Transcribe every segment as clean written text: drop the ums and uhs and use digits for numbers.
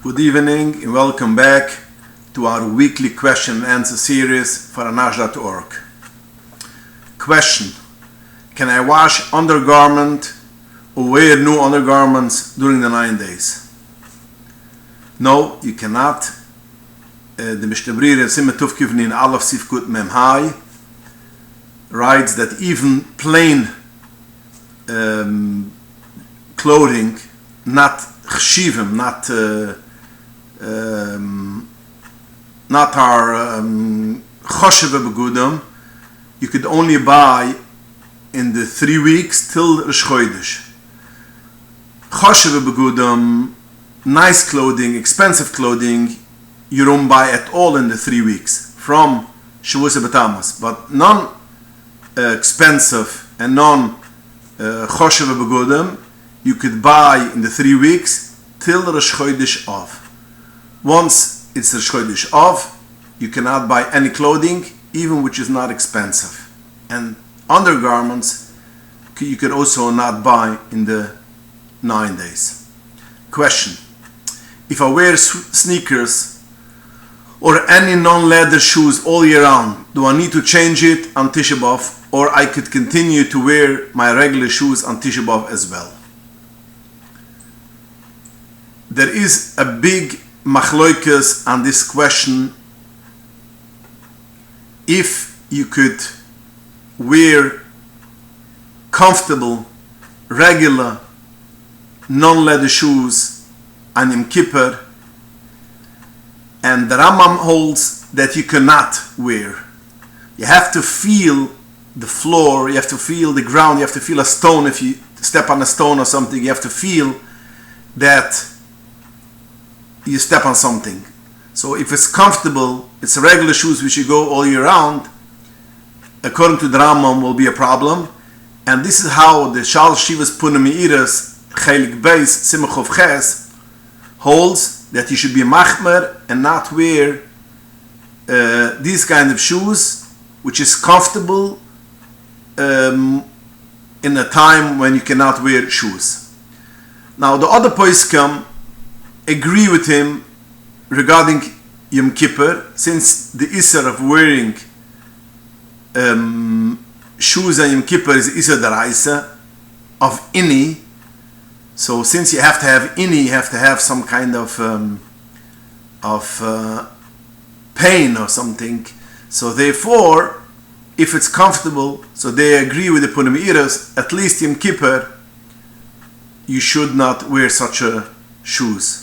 Good evening and welcome back to our weekly question and answer series for anash.org. Question: can I wash undergarment or wear new undergarments during the 9 days? No, you cannot. The Mishnah in Simon Tuvkivni in Aleph Sifkut Mem Hai writes that even plain clothing, not chshivim, not our choshev begudim, you could only buy in the 3 weeks till Rosh Chodesh. Choshev begudim, nice clothing, expensive clothing, you don't buy at all in the 3 weeks from Shavuos Batamas, but non-expensive and non-choshev begudim you could buy in the 3 weeks till Rosh Chodesh Av. Once it's Rosh Chodesh Av, you cannot buy any clothing, even which is not expensive. And undergarments you could also not buy in the 9 days. Question: if I wear sneakers or any non-leather shoes all year round, do I need to change it on Tisha B'Av, or I could continue to wear my regular shoes on Tisha B'Av as well? There is a big machloikas on this question. If you could wear comfortable, regular, non-leather shoes on Yom Kippur, and the Rambam holds that you cannot wear. You have to feel the floor, you have to feel the ground, you have to feel a stone. If you step on a stone or something, you have to feel that you step on something. So if it's comfortable, it's regular shoes which you go all year round, according to the Rambam, will be a problem. And this is how the Shal Shivas Punamiras Chelik Beis Simchov Ches holds that you should be machmer and not wear these kind of shoes, which is comfortable in a time when you cannot wear shoes. Now the other poskim agree with him regarding Yom Kippur, since the Isser of wearing shoes on Yom Kippur is Isser Daraisa of Ini. So since you have to have Ini, you have to have some kind of pain or something. So therefore, if it's comfortable, so they agree with the Punim Iras, at least Yom Kippur, you should not wear such shoes.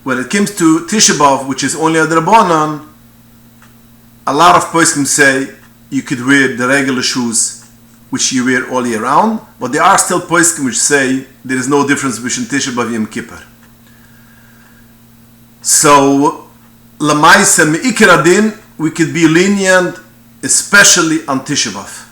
When it comes to Tisha B'Av, which is only a Drabanan, a lot of poskim say you could wear the regular shoes which you wear all year round, but there are still poskim which say there is no difference between Tisha B'Av and Yom Kippur. So, Lamaisa Me'ikar Adin, we could be lenient, especially on Tisha B'Av,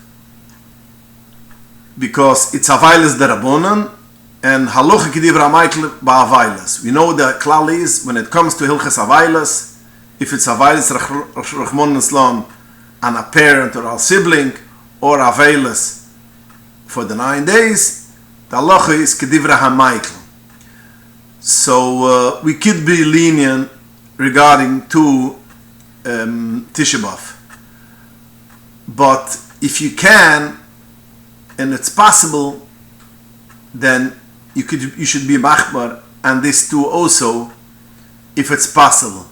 because it's Availas Darabonan, and Halacha Kedivra Michael Ba'Availas. We know the klal is, when it comes to Hilchas Availas, if it's Availas Rachmon Islam on a parent or a sibling, or Availas for the 9 days, the Halacha is Kedivra HaMichael. So we could be lenient regarding to Tisha B'Av. But if you can, and it's possible, then you should be machmar, and this too also, if it's possible.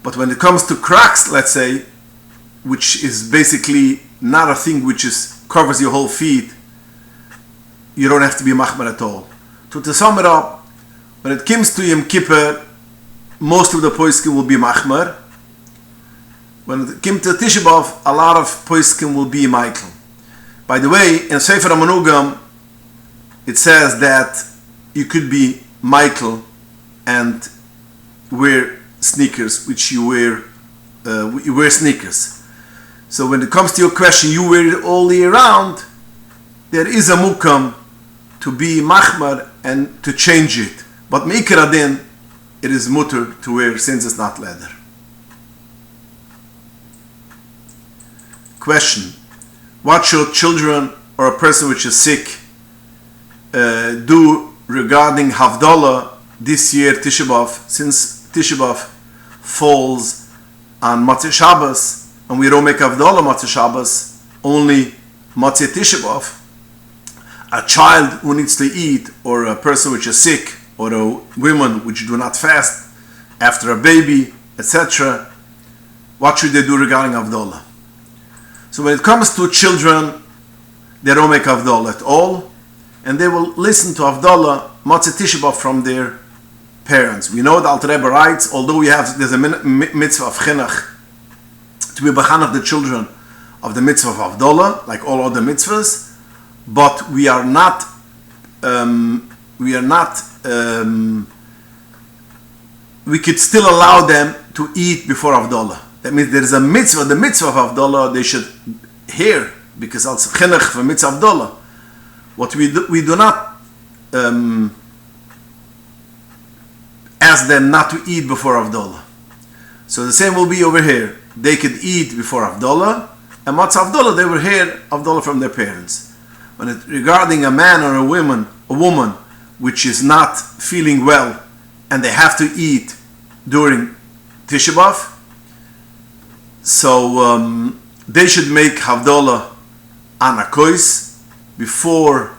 But when it comes to Crocks, let's say, which is basically not a thing which covers your whole feet, you don't have to be machmar at all. To sum it up, when it comes to Yom Kippur, most of the poskim will be machmar. When it comes to Tisha B'Av, a lot of poskim will be Michael. By the way, in Sefer HaManugam, it says that you could be Michael and wear sneakers, which you wear sneakers. So when it comes to your question, you wear it all year round, there is a mukam to be machmar and to change it. But me'ikar adin, it is mutter to wear since it's not leather. Question: what should children or a person which is sick do regarding Havdalah this year Tisha B'Av, since Tisha B'Av falls on Motzei Shabbos, and we don't make Havdalah Motzei Shabbos, only Motzei Tisha B'Av, a child who needs to eat, or a person which is sick, or a woman which do not fast after a baby, etc., what should they do regarding Havdalah? So when it comes to children, they don't make Havdalah at all, and they will listen to Havdalah Motzei Tisha B'Av from their parents. We know the Alter Rebbe writes, although there's a mitzvah of chinuch to be bechanach the children of the mitzvah of Havdalah, like all other mitzvahs, but we are not we could still allow them to eat before Havdalah. That means there is a mitzvah, the mitzvah of Havdalah they should hear, because it's chinuch for mitzvah Havdalah. What we do not ask them not to eat before Havdalah. So the same will be over here. They could eat before Havdalah, and what's Havdalah? They will hear Havdalah from their parents. Regarding a man or a woman which is not feeling well, and they have to eat during Tisha B'Av, so they should make Havdalah on a kois before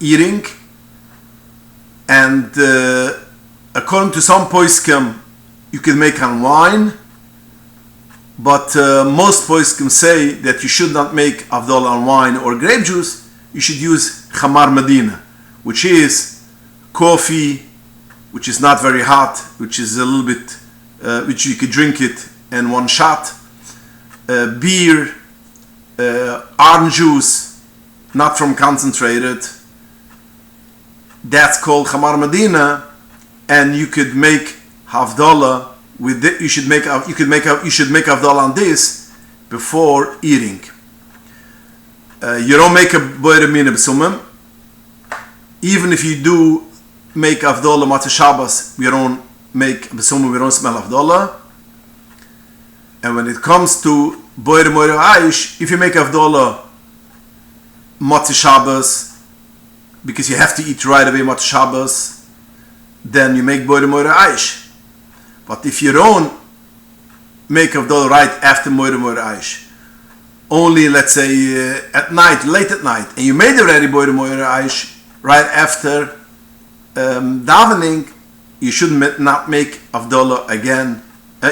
eating, and according to some poskim, you can make on wine, but most poskim say that you should not make Havdalah on wine or grape juice. You should use Chamar Medina, which is coffee, which is not very hot, which is a little bit, which you could drink it in one shot, beer, orange juice, not from concentrated. That's called Chamar Medina, and you could make Havdalah with it. You should make Havdalah on this before eating. You don't make a boire mina b'sumim. Even if you do make Havdalah Motzei Shabbos, we don't make b'sumim, we don't smell Havdalah. And when it comes to boire moire aish, if you make Havdalah Motzei Shabbos, because you have to eat right away Motzei Shabbos, then you make boire moire aish. But if you don't make Havdalah right after moire moire aish, only, let's say, at night, late at night, and you made already boire moire aish right after davening, you should not make Havdalah again.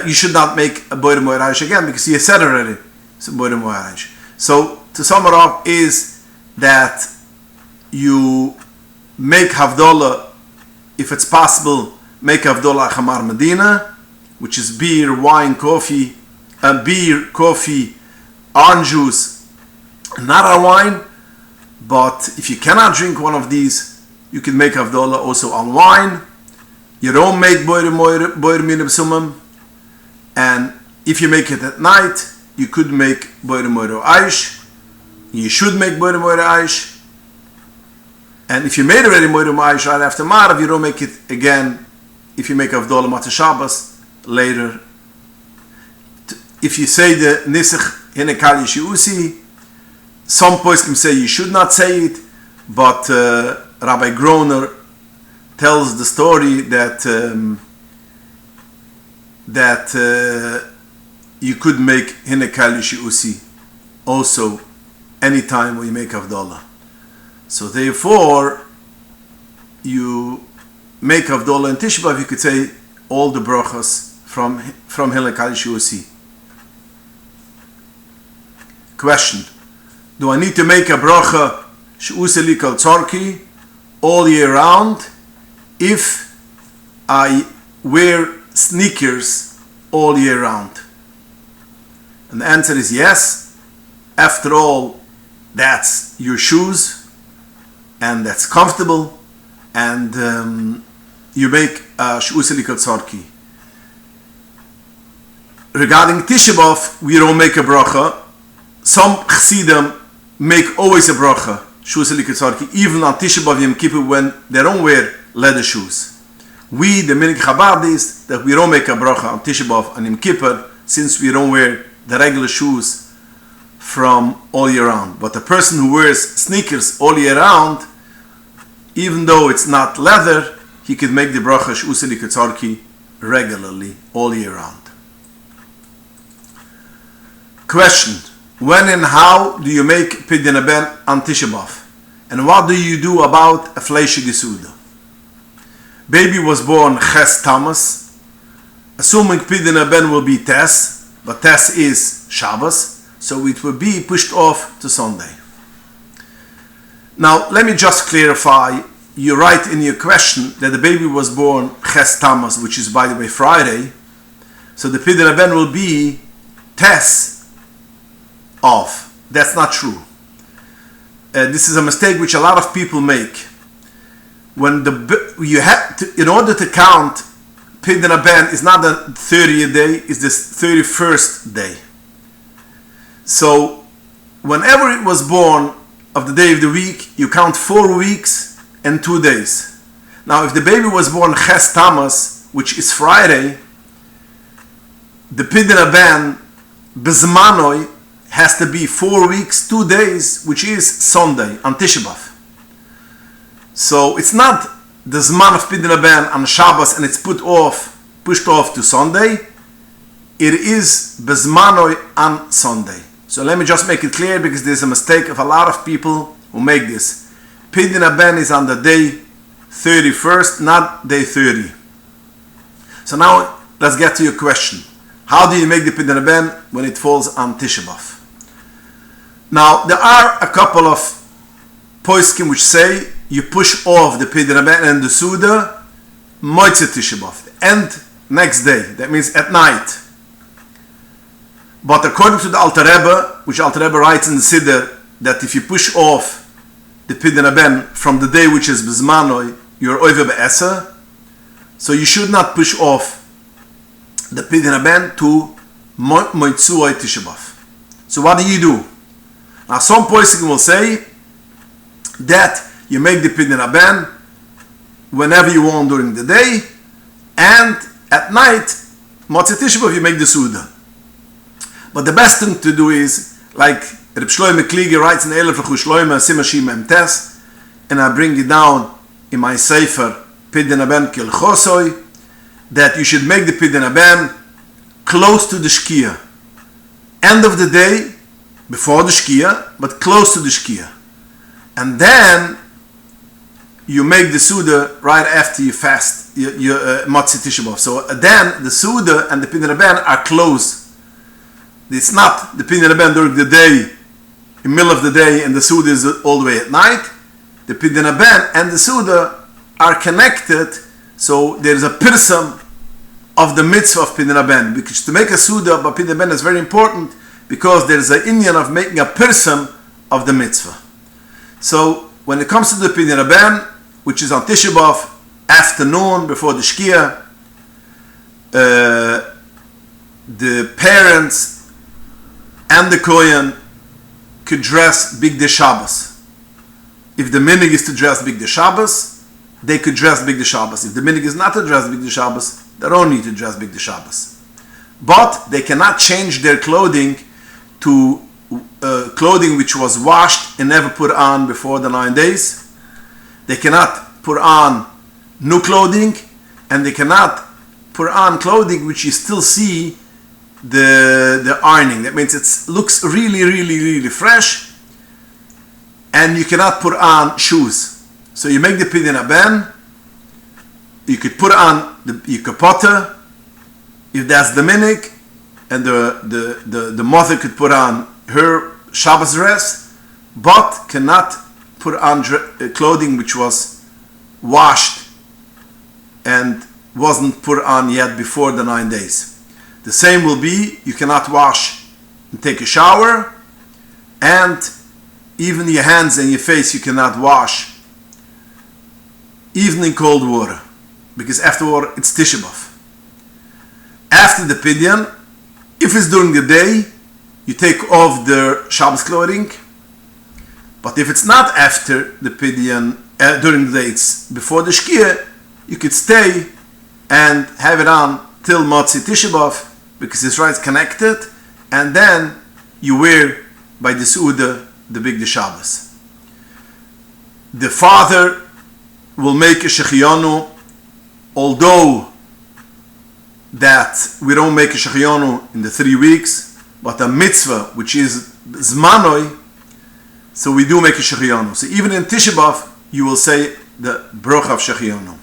You should not make a boire moire aish again, because you said already it's boire moire aish. So to sum it up is that you make Havdalah, if it's possible, make Havdalah Chamar Medina, which is beer, wine, coffee, orange juice, not a wine. But if you cannot drink one of these, you can make Havdalah also on wine. You don't make boire mina b'sumim, and if you make it at night, you could make boire moire aish. You should make boire moire aish. And if you made already moire moire aish right after Marav, you don't make it again if you make Havdalah Motzei Shabbos later. If you say the Nisach Hinekal Yeshiusi, some poskim say you should not say it, but Rabbi Groner tells the story that you could make Hinekal Yeshiusi also anytime when you make Havdalah. So therefore, you make Havdalah in Tisha B'Av, you could say all the brachas from Hinekal Yeshiusi. Question: do I need to make a bracha she'useli kol tzorki all year round if I wear sneakers all year round? And the answer is yes. After all, that's your shoes, and that's comfortable, and you make she'useli kol tzorki. Regarding Tisha B'Av, we don't make a bracha. Some Chassidim make always a bracha, even on Tisha B'Av Yom Kippur when they don't wear leather shoes. We, the Minig Chabadis, that we don't make a bracha on Tisha B'Av and Yom Kippur, since we don't wear the regular shoes from all year round. But the person who wears sneakers all year round, even though it's not leather, he could make the bracha Sh'useli Ketzarki regularly, all year round. Question: when and how do you make Pidyon Ben on Tisha B'Av? And what do you do about a fleishige Suda? Baby was born Ches Tammuz, assuming Pidyon Ben will be Tes, but Tes is Shabbos, so it will be pushed off to Sunday. Now, let me just clarify. You write in your question that the baby was born Ches Tammuz, which is, by the way, Friday, so the Pidyon Ben will be Tes of. That's not true. This is a mistake which a lot of people make. When you have to, in order to count, Pidyon Ben is not the 30th day; it's the 31st day. So, whenever it was born of the day of the week, you count 4 weeks and 2 days. Now, if the baby was born Ches Tammuz, which is Friday, the Pidyon Ben Bezmanoi has to be 4 weeks, 2 days, which is Sunday, on Tisha B'Av. So it's not the Zman of Pidyon Ben on Shabbos and it's pushed off to Sunday. It is Bezmanoi on Sunday. So let me just make it clear, because there's a mistake of a lot of people who make this. Pidyon Ben is on the day 31st, not day 30. So now let's get to your question. How do you make the Pidyon Ben when it falls on Tisha B'Av? Now, there are a couple of poskim which say you push off the Pidyon Ben and the Suda Motzei Tisha B'Av, the end next day. That means at night. But according to the Alter Rebbe, which Alter Rebbe writes in the Siddur, that if you push off the Pidyon Ben from the day which is Bezmanoi, you're over be'eser. So you should not push off the Pidyon Ben to Motzei Tisha B'Av. So what do? Now, some poskim will say that you make the Pidyon Ben whenever you want during the day, and at night, Motzei Tisha B'Av, you make the Suda. But the best thing to do is, like Reb Shloime Kliger writes in Elef L'chu Shloime Simashim Emtes, and I bring it down in my Sefer Pidyon Ben Kilchosoi, that you should make the Pidyon Ben close to the Shkia. End of the day, before the Shkia, but close to the Shkia. And then you make the Suda right after you fast, your Motzei Tisha B'Av. So then the Suda and the Pidyon Ben are close. It's not the Pidyon Ben during the day, in the middle of the day, and the Suda is all the way at night. The Pidyon Ben and the Suda are connected, so there is a pirsum of the mitzvah of Pidyon Ben. Because to make a Suda by Pidyon Ben is very important, because there is an inyan of making a pirsum of the mitzvah. So when it comes to the Pidyon Ben, which is on Tisha B'Av, afternoon before the Shkia, the parents and the Kohen could dress Bigdei Shabbos. If the minig is to dress Bigdei Shabbos, they could dress Bigdei Shabbos. If the minig is not to dress Bigdei Shabbos, they don't need to dress Bigdei Shabbos. But they cannot change their clothing to clothing which was washed and never put on before the 9 days. They cannot put on new clothing, and they cannot put on clothing which you still see the ironing. That means it looks really, really, really fresh, and you cannot put on shoes. So you make the Pidyon Ben, you could put on the Yikapota, if that's the minig, and the mother could put on her Shabbos dress, but cannot put on clothing which was washed and wasn't put on yet before the 9 days. The same will be, you cannot wash and take a shower, and even your hands and your face you cannot wash, even in cold water, because afterward it's Tisha B'Av. After the Pidyon, if it's during the day, you take off the Shabbos clothing, but if it's not after the Pidyon, during the day, it's before the Shkia, you could stay and have it on till Motzei Tisha B'Av, because it's right connected, and then you wear by the Suda the Bigdei Shabbos. The father will make a shechianu, although that we don't make a shechianu in the 3 weeks, but a mitzvah, which is zmanoi, so we do make a shechianu. So even in Tisha B'Av, you will say the brocha of shechianu.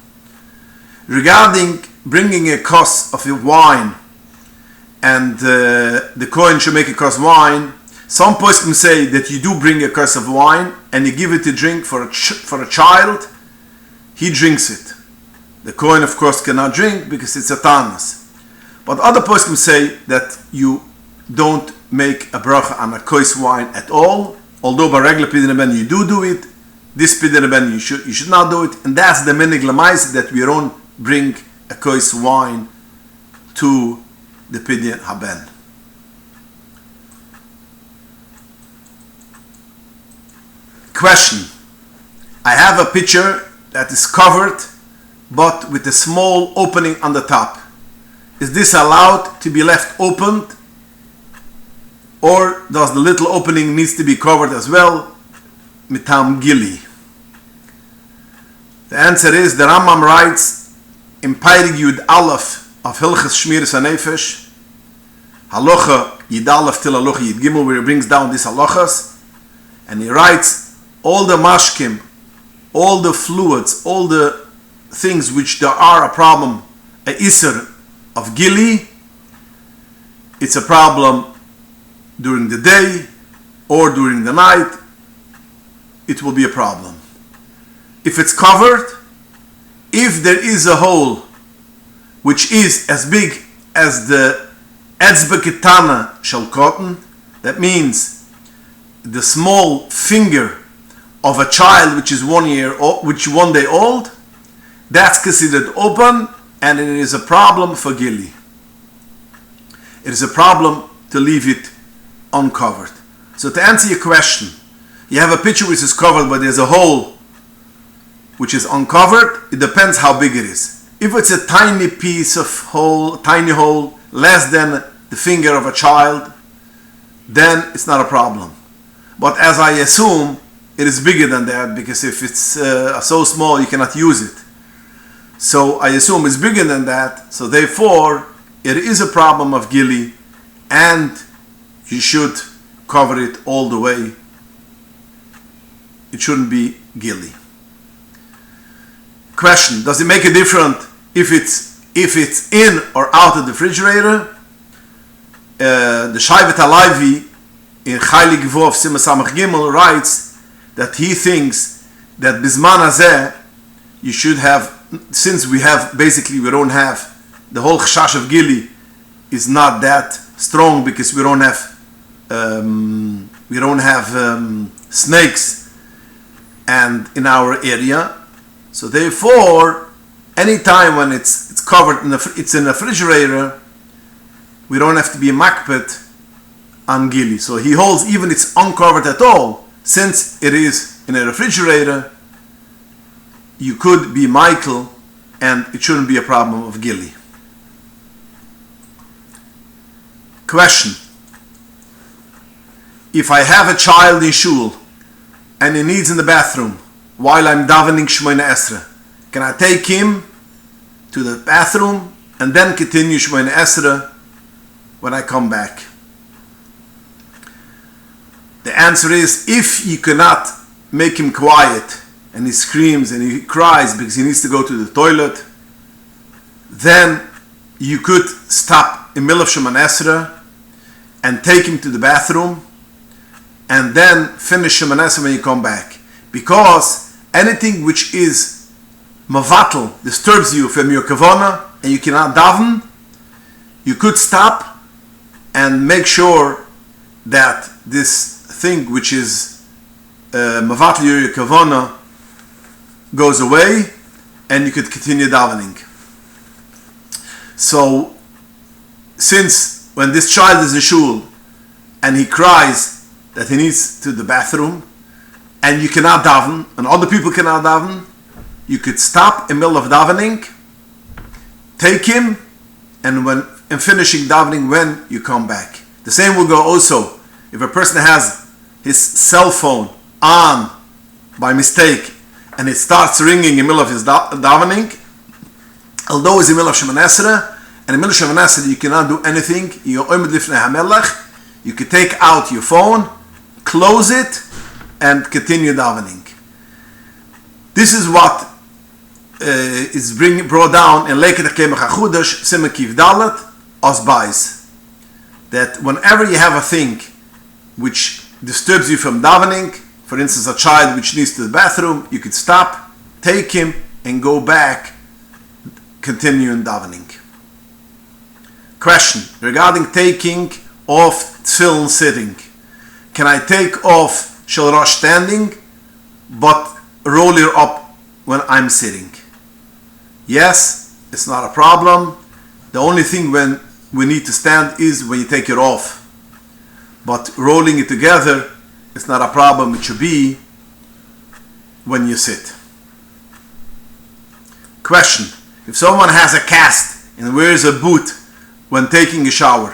Regarding bringing a kos of wine, and the kohen should make a kos of wine, some poskim say that you do bring a kos of wine and you give it to drink for a child, he drinks it. The kohen, of course, cannot drink because it's a tanas. But other poskim say that you don't make a bracha on a kos wine at all, although by regular pidyon ben you do it. This pidyon ben you should not do it, and that's the minig lamaisa that we don't bring a kos wine to the pidyon haben. Question: I have a pitcher that is covered but with a small opening on the top. Is this allowed to be left opened, or does the little opening needs to be covered as well? Mitam gili. The answer is, the Rambam writes in Peirig Yud Aleph of Hilchas Shmiras HaNefesh, Halacha Yid Aleph till Halacha Yid Gimel, where he brings down these halachas, and he writes all the mashkim, all the fluids, all the things which there are a problem, a iser of gili, it's a problem during the day or during the night, it will be a problem. If it's covered, if there is a hole which is as big as the etzba ketana shel cotton, that means the small finger of a child which is 1 year old, which 1 day old, that's considered open, and it is a problem for gili. It is a problem to leave it uncovered. So to answer your question, you have a pitcher which is covered but there's a hole which is uncovered. It depends how big it is. If it's a tiny piece of hole, tiny hole, less than the finger of a child, then it's not a problem. But as I assume, it is bigger than that, because if it's so small you cannot use it. So I assume it's bigger than that, so therefore it is a problem of gili, and you should cover it all the way. It shouldn't be gili. Question: does it make a difference if it's in or out of the refrigerator? The Shaivet HaLevi in Chaylik Vov Sima Samach Gimel writes that he thinks that Bizman Hazeh you should have, since we don't have the whole chashash of gili is not that strong, because we don't have snakes and in our area. So therefore, anytime when it's covered it's in a refrigerator, we don't have to be makpet on gili. So he holds even it's uncovered at all, since it is in a refrigerator, you could be Michael and it shouldn't be a problem of gili. Question: if I have a child in shul and he needs in the bathroom while I'm davening Shmoyne Esrei, can I take him to the bathroom and then continue Shmoyne Esrei when I come back? The answer is, if you cannot make him quiet and he screams and he cries because he needs to go to the toilet, then you could stop in middle of Shemon Esrei and take him to the bathroom and then finish Shemon Esrei when you come back. Because anything which is mavatal, disturbs you from your kavana and you cannot daven, you could stop and make sure that this thing which is mavatal your kavana goes away and you could continue davening. So since when this child is in shul and he cries that he needs to the bathroom and you cannot daven and other people cannot daven, you could stop in the middle of davening, take him, and finishing davening when you come back. The same will go also if a person has his cell phone on by mistake and it starts ringing in the middle of his davening, although it's in the middle of Shemoneh Esrei, and in the middle of Shemoneh Esrei you cannot do anything, you can take out your phone, close it, and continue davening. This is what is brought down in Lekhet HaChachudash Siman Kif Dalet Os Bais, that whenever you have a thing which disturbs you from davening, for instance a child which needs to the bathroom, you could stop, take him, and go back, continue in davening. Question regarding taking off tefillin sitting. Can I take off shel rosh standing but roll it up when I'm sitting? Yes, it's not a problem. The only thing when we need to stand is when you take it off. But rolling it together, it's not a problem. It should be when you sit. Question. If someone has a cast and wears a boot when taking a shower,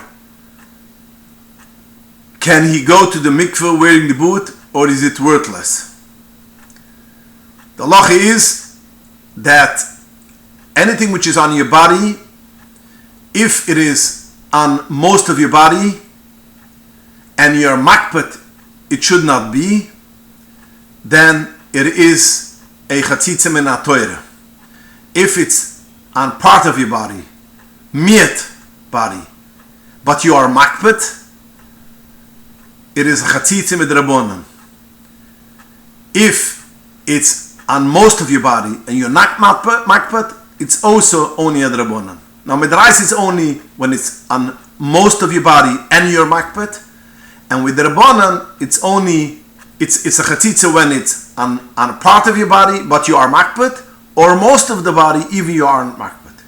can he go to the mikveh wearing the boot, or is it worthless? The halacha is that anything which is on your body, if it is on most of your body and your makpet it should not be, then it is a chatzitza min ha-Torah. If it's on part of your body, miet body, but you are makpet, it is a chatzitza midrabanan. If it's on most of your body and you're not makpet, it's also only a drabonan. Now midrais is only when it's on most of your body and you're makpet, and with drabonan it's a chatzitza when it's on a part of your body but you are makpet, or most of the body even you aren't makpet.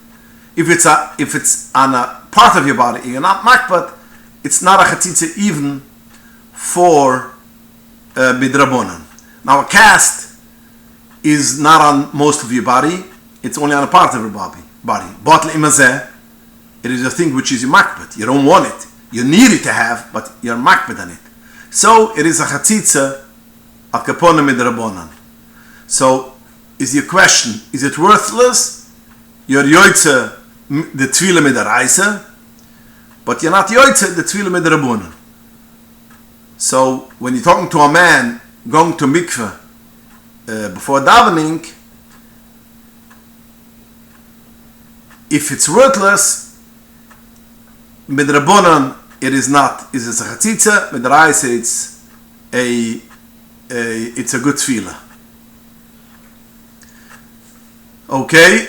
If it's on a part of your body and you're not makpet, it's not a chatzitza even for bidrabonan. Now a cast is not on most of your body, it's only on a part of your body. But le'imazeh, it is a thing which is your makbet. You don't want it. You need it to have, but you're makbet on it. So it is a chatzitza al kapona midrabonan. So is your question, is it worthless? You're yoytze the tefillah midaraisa, but you're not yoytze the tefillah midrabonan. So when you're talking to a man going to mikveh before davening, if it's worthless, midrabonan it is not. Is it a chatzitza? Midraisa it's a good tefillah. Okay.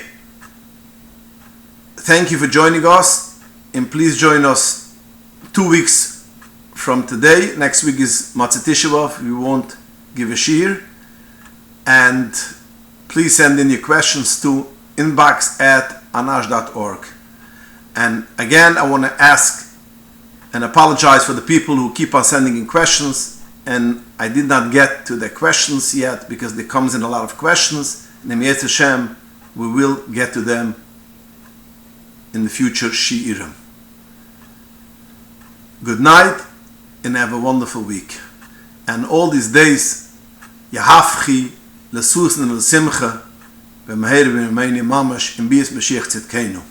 Thank you for joining us, and please join us 2 weeks from today. Next week is Matzah Tisha B'Av. We won't give a shiur, and please send in your questions to inbox@anash.org. And again, I want to ask and apologize for the people who keep on sending in questions, and I did not get to the questions yet because there comes in a lot of questions. And Yetz Hashem, we will get to them in the future shiurim. Good night and have a wonderful week. And all these days, Yahafchi, Lesusen and Simcha, B'meher B'meini Mamash, in B'Meshech Tzidkeinu.